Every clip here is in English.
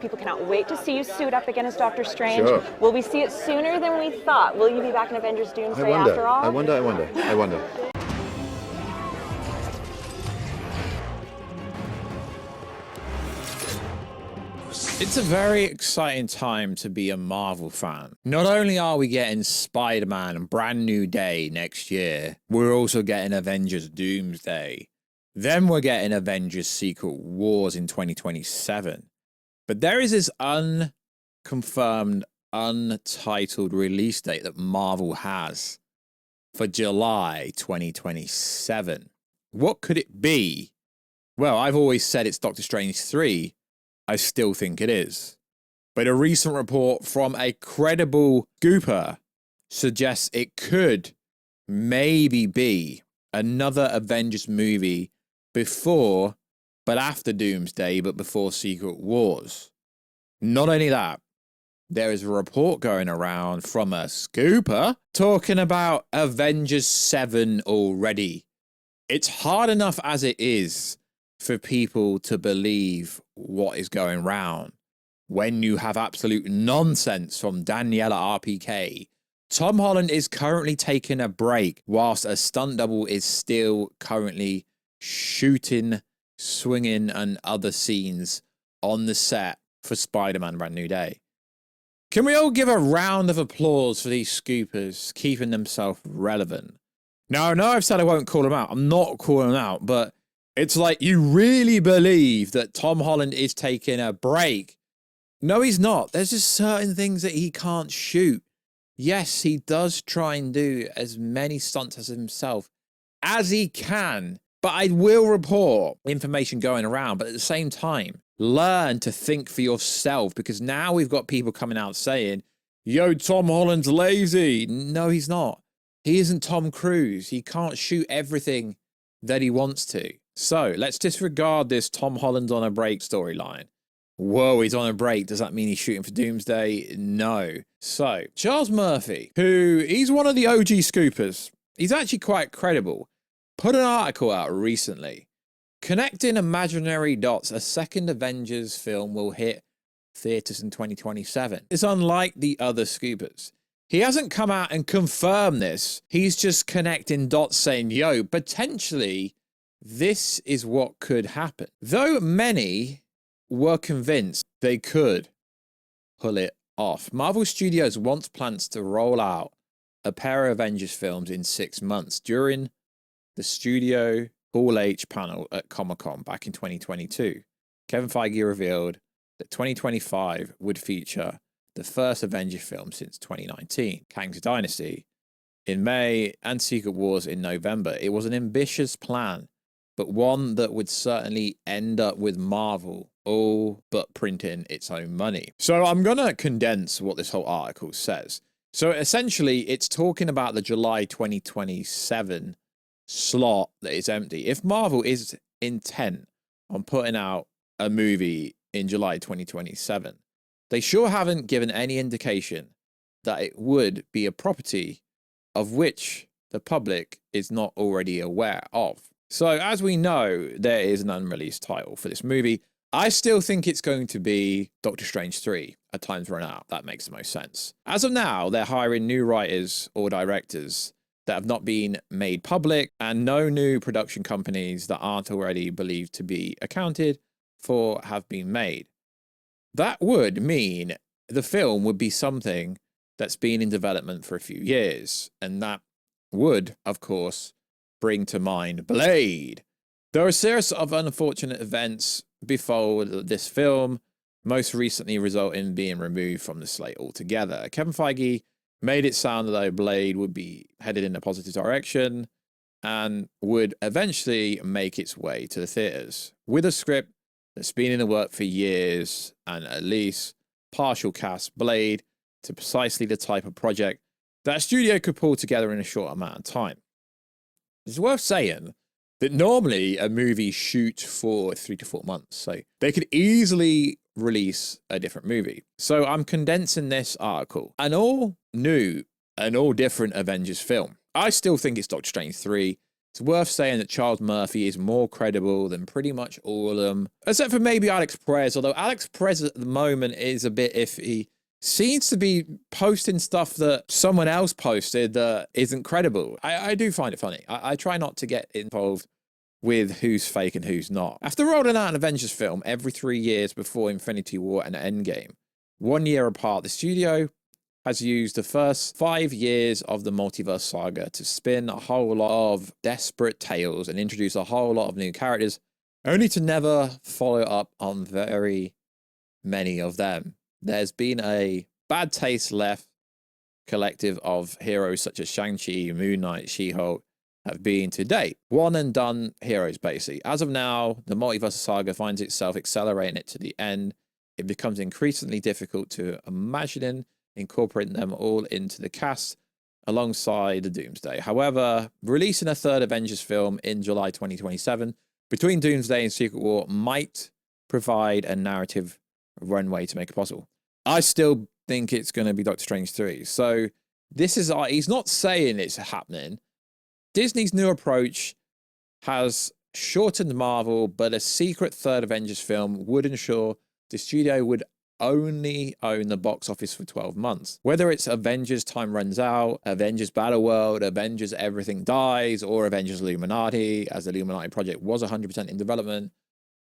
People cannot wait to see you suit up again as Doctor Strange. Sure. Will we see it sooner than we thought? Will you be back in Avengers Doomsday after all? I wonder. It's a very exciting time to be a Marvel fan. Not only are we getting Spider-Man and Brand New Day next year, we're also getting Avengers Doomsday. Then we're getting Avengers Secret Wars in 2027. But there is this unconfirmed, untitled release date that Marvel has for July 2027. What could it be? Well, I've always said it's Doctor Strange 3. I still think it is. But a recent report from a credible scooper suggests it could maybe be another Avengers movie before, but after Doomsday, but before Secret Wars. Not only that, there is a report going around from a scooper talking about Avengers 7 already. It's hard enough as it is for people to believe what is going round when you have absolute nonsense from Daniela RPK. Tom Holland is currently taking a break whilst a stunt double is still currently shooting, swinging and other scenes on the set for Spider-Man Brand New Day. Can we all give a round of applause for these scoopers keeping themselves relevant? Now, I know I've said I won't call them out. I'm not calling them out, but it's like you really believe that Tom Holland is taking a break. No, he's not. There's just certain things that he can't shoot. Yes, he does try and do as many stunts as himself as he can. But I will report information going around. But at the same time, learn to think for yourself, because now we've got people coming out saying, yo, Tom Holland's lazy. No, he's not. He isn't Tom Cruise. He can't shoot everything that he wants to. So let's disregard this Tom Holland on a break storyline. Whoa, he's on a break. Does that mean he's shooting for Doomsday? No. So Charles Murphy, he's one of the OG scoopers. He's actually quite credible. Put an article out recently. Connecting imaginary dots, a second Avengers film will hit theaters in 2027. It's unlike the other scoopers. He hasn't come out and confirmed this. He's just connecting dots saying, yo, potentially this is what could happen. Though many were convinced they could pull it off. Marvel Studios once plans to roll out a pair of Avengers films in 6 months during the Studio Hall H panel at Comic-Con back in 2022. Kevin Feige revealed that 2025 would feature the first Avengers film since 2019, Kang's Dynasty, in May and Secret Wars in November. It was an ambitious plan, but one that would certainly end up with Marvel all but printing its own money. So I'm going to condense what this whole article says. So essentially, it's talking about the July 2027 slot that is empty. If Marvel is intent on putting out a movie in July 2027, they sure haven't given any indication that it would be a property of which the public is not already aware of. So as we know, there is an unreleased title for this movie. I still think it's going to be Doctor Strange 3, A Time's Run Out. That makes the most sense. As of now, they're hiring new writers or directors that have not been made public, and no new production companies that aren't already believed to be accounted for have been made. That would mean the film would be something that's been in development for a few years, and that would, of course, bring to mind Blade. There are a series of unfortunate events before this film, most recently resulting in being removed from the slate altogether. Kevin Feige made it sound as though Blade would be headed in a positive direction and would eventually make its way to the theaters. With a script that's been in the work for years and at least partial cast, Blade to precisely the type of project that a studio could pull together in a short amount of time. It's worth saying that normally a movie shoots for 3 to 4 months, so they could easily release a different movie. So I'm condensing this article. An all new and all different Avengers film. I still think it's Doctor Strange 3. It's worth saying that Charles Murphy is more credible than pretty much all of them, except for maybe Alex Perez, although Alex Perez at the moment is a bit iffy. Seems to be posting stuff that someone else posted that isn't credible. I do find it funny. I try not to get involved with who's fake and who's not. After rolling out an Avengers film every 3 years before Infinity War and Endgame, 1 year apart, the studio has used the first 5 years of the Multiverse saga to spin a whole lot of desperate tales and introduce a whole lot of new characters, only to never follow up on very many of them. There's been a bad taste left collective of heroes such as Shang-Chi, Moon Knight, She-Hulk have been to date. One and done heroes, basically. As of now, the Multiverse saga finds itself accelerating it to the end. It becomes increasingly difficult to imagine incorporating them all into the cast alongside the Doomsday. However, releasing a third Avengers film in July 2027 between Doomsday and Secret War might provide a narrative runway to make it possible. I still think it's going to be Doctor Strange 3. So this is, he's not saying it's happening. Disney's new approach has shortened Marvel, but a secret third Avengers film would ensure the studio would only own the box office for 12 months. Whether it's Avengers Time Runs Out, Avengers Battleworld, Avengers Everything Dies, or Avengers Illuminati, as the Illuminati project was 100% in development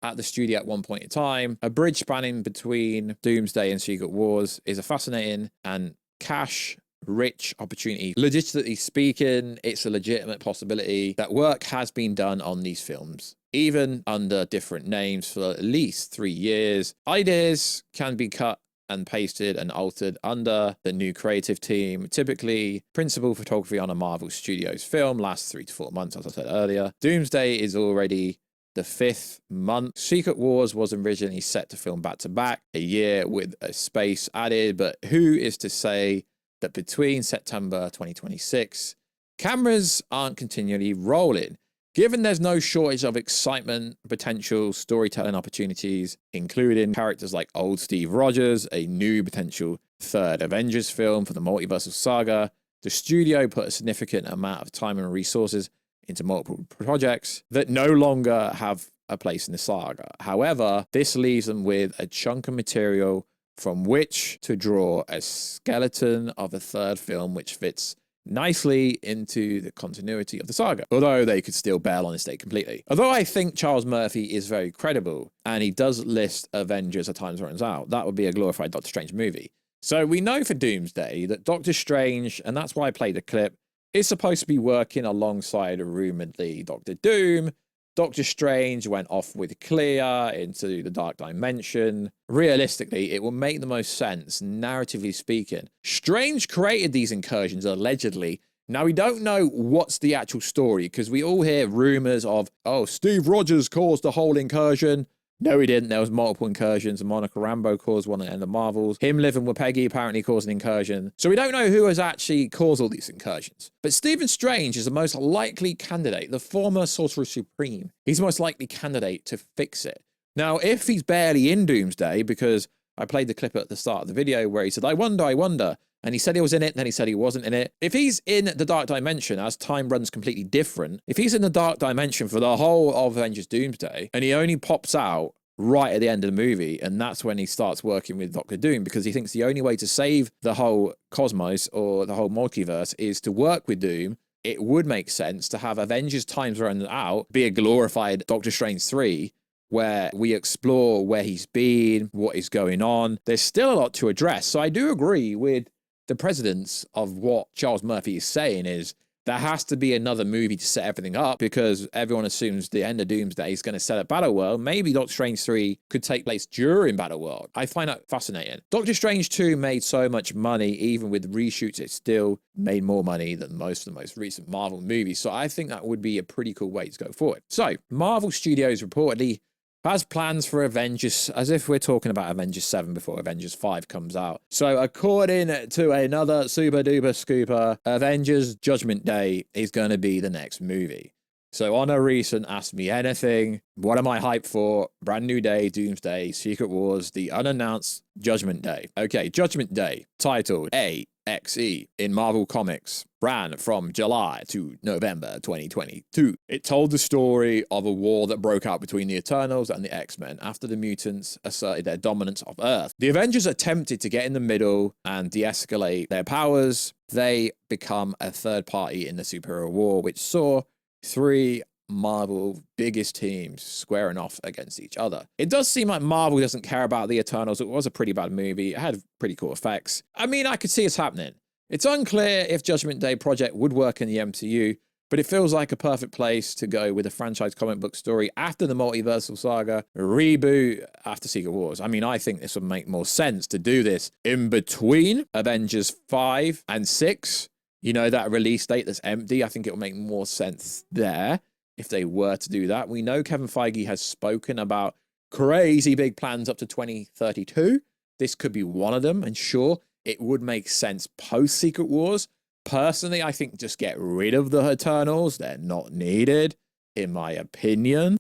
at the studio at one point in time, a bridge spanning between Doomsday and Secret Wars is a fascinating and cash-rich opportunity. Legitimately speaking, it's a legitimate possibility that work has been done on these films, even under different names for at least 3 years. Ideas can be cut and pasted and altered under the new creative team. Typically, principal photography on a Marvel Studios film lasts 3 to 4 months, as I said earlier. Doomsday is already the 5th month. Secret Wars was originally set to film back-to-back, a year with a space added, but who is to say that between September 2026, cameras aren't continually rolling? Given there's no shortage of excitement, potential storytelling opportunities, including characters like old Steve Rogers, a new potential third Avengers film for the Multiverse saga, the studio put a significant amount of time and resources into multiple projects that no longer have a place in the saga. However, this leaves them with a chunk of material from which to draw a skeleton of a third film which fits nicely into the continuity of the saga, although they could still bail on this date completely. Although I think Charles Murphy is very credible, and he does list Avengers at times runs out, that would be a glorified Doctor Strange movie. So we know for Doomsday that Doctor Strange, and that's why I played the clip, is supposed to be working alongside rumoredly Doctor Doom. Doctor Strange went off with Clea into the Dark Dimension. Realistically, it will make the most sense, narratively speaking. Strange created these incursions, allegedly. Now, we don't know what's the actual story, because we all hear rumors of, oh, Steve Rogers caused the whole incursion. No, he didn't. There was multiple incursions. Monica Rambeau caused one at the end of Marvels. Him living with Peggy apparently caused an incursion. So we don't know who has actually caused all these incursions. But Stephen Strange is the most likely candidate, the former Sorcerer Supreme. He's the most likely candidate to fix it. Now, if he's barely in Doomsday, because I played the clip at the start of the video where he said, I wonder. And he said he was in it, then he said he wasn't in it. If he's in the Dark Dimension, as time runs completely different, if he's in the Dark Dimension for the whole of Avengers Doomsday, and he only pops out right at the end of the movie, and that's when he starts working with Doctor Doom, because he thinks the only way to save the whole cosmos or the whole multiverse is to work with Doom, it would make sense to have Avengers Times Run Out be a glorified Doctor Strange 3, where we explore where he's been, what is going on. There's still a lot to address. So I do agree with the precedence of what Charles Murphy is saying is there has to be another movie to set everything up, because everyone assumes the end of Doomsday is going to set up Battleworld. Maybe Doctor Strange 3 could take place during Battleworld. I find that fascinating. Doctor Strange 2 made so much money, even with reshoots, it still made more money than most of the most recent Marvel movies. So I think that would be a pretty cool way to go forward. So Marvel Studios reportedly has plans for Avengers, as if we're talking about Avengers 7 before Avengers 5 comes out. So according to another super duper scooper, Avengers Judgment Day is going to be the next movie. So on a recent Ask Me Anything, what am I hyped for? Brand New Day, Doomsday, Secret Wars, the unannounced Judgment Day. Okay, Judgment Day, titled A XE in Marvel Comics ran from July to November 2022. It told the story of a war that broke out between the Eternals and the X-Men after the mutants asserted their dominance of Earth. The Avengers attempted to get in the middle and de-escalate their powers. They become a third party in the superhero war, which saw 3 Marvel biggest teams squaring off against each other. It does seem like Marvel doesn't care about the Eternals. It was a pretty bad movie. It had pretty cool effects. I mean, I could see it's happening. It's unclear if Judgment Day Project would work in the MCU, but it feels like a perfect place to go with a franchise comic book story after the multiversal saga, a reboot after Secret Wars. I mean, I think this would make more sense to do this in between Avengers 5 and 6. You know, that release date that's empty. I think it would make more sense there if they were to do that. We know Kevin Feige has spoken about crazy big plans up to 2032. This could be one of them, and sure, it would make sense post-Secret Wars. Personally, I think just get rid of the Eternals. They're not needed, in my opinion.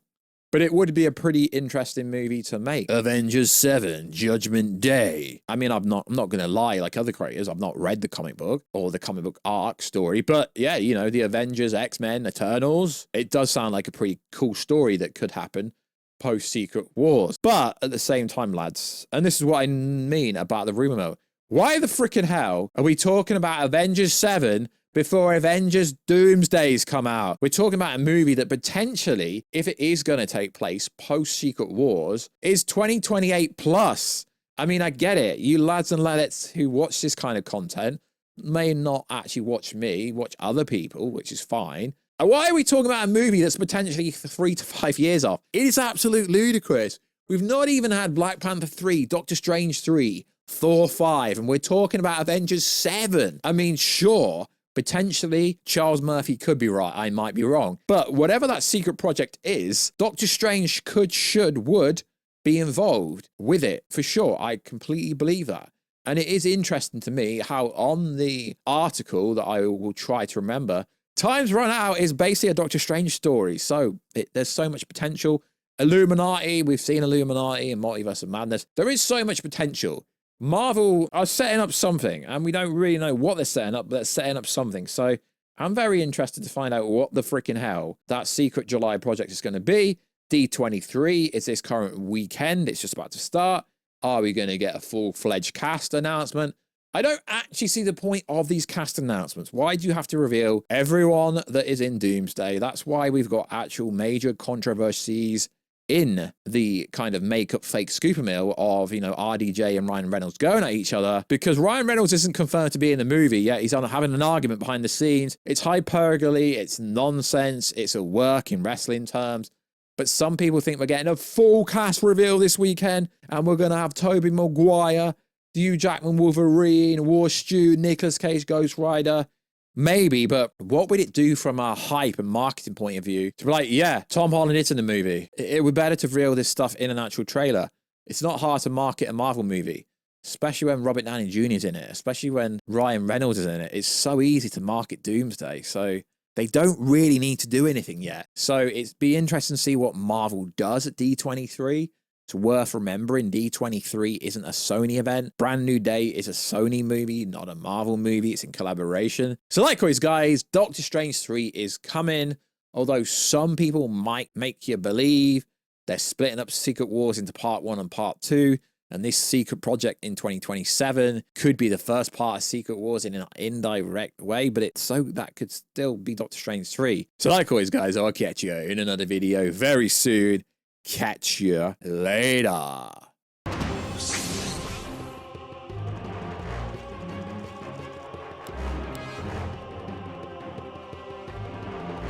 But it would be a pretty interesting movie to make. Avengers 7, Judgment Day. I mean, I'm not going to lie, like other creators, I've not read the comic book or the comic book arc story. But yeah, you know, the Avengers, X-Men, Eternals. It does sound like a pretty cool story that could happen post-Secret Wars. But at the same time, lads, and this is what I mean about the rumor mill, why the frickin' hell are we talking about Avengers 7 before Avengers Doomsdays come out? We're talking about a movie that potentially, if it is going to take place post-Secret Wars, is 2028 plus. I mean, I get it. You lads and ladettes who watch this kind of content may not actually watch me, watch other people, which is fine. And why are we talking about a movie that's potentially 3 to 5 years off? It is absolute ludicrous. We've not even had Black Panther 3, Doctor Strange 3, Thor 5, and we're talking about Avengers 7. I mean, sure, potentially Charles Murphy could be right. I might be wrong. But whatever that secret project is, Doctor Strange would be involved with it for sure. I completely believe that. And it is interesting to me how on the article that I will try to remember, Time's Run Out is basically a Doctor Strange story. So there's so much potential. Illuminati, we've seen Illuminati and Multiverse of Madness. There is so much potential. Marvel are setting up something, and we don't really know what they're setting up, but they're setting up something. So I'm very interested to find out what the freaking hell that secret July project is going to be. D23 is this current weekend. It's just about to start. Are we going to get a full-fledged cast announcement? I don't actually see the point of these cast announcements. Why do you have to reveal everyone that is in Doomsday? That's why we've got actual major controversies in the kind of make-up fake scooper mill of, you know, RDJ and Ryan Reynolds going at each other, because Ryan Reynolds isn't confirmed to be in the movie yet. He's having an argument behind the scenes. It's hyperbole, it's nonsense, it's a work in wrestling terms. But some people think we're getting a full cast reveal this weekend, and we're going to have Tobey Maguire, Hugh Jackman Wolverine, Warstu, Nicolas Cage Ghost Rider. Maybe, but what would it do from a hype and marketing point of view to be like, yeah, Tom Holland is in the movie? It would be better to reveal this stuff in an actual trailer. It's not hard to market a Marvel movie, especially when Robert Downey Jr. is in it, especially when Ryan Reynolds is in it. It's so easy to market Doomsday, so they don't really need to do anything yet. So it'd be interesting to see what Marvel does at D23. It's worth remembering D23 isn't a Sony event. Brand New Day is a Sony movie, not a Marvel movie. It's in collaboration. So likewise, guys, Doctor Strange 3 is coming. Although some people might make you believe they're splitting up Secret Wars into part 1 and part 2. And this secret project in 2027 could be the first part of Secret Wars in an indirect way, but that could still be Doctor Strange 3. So like always, guys, I'll catch you in another video very soon. Catch you later.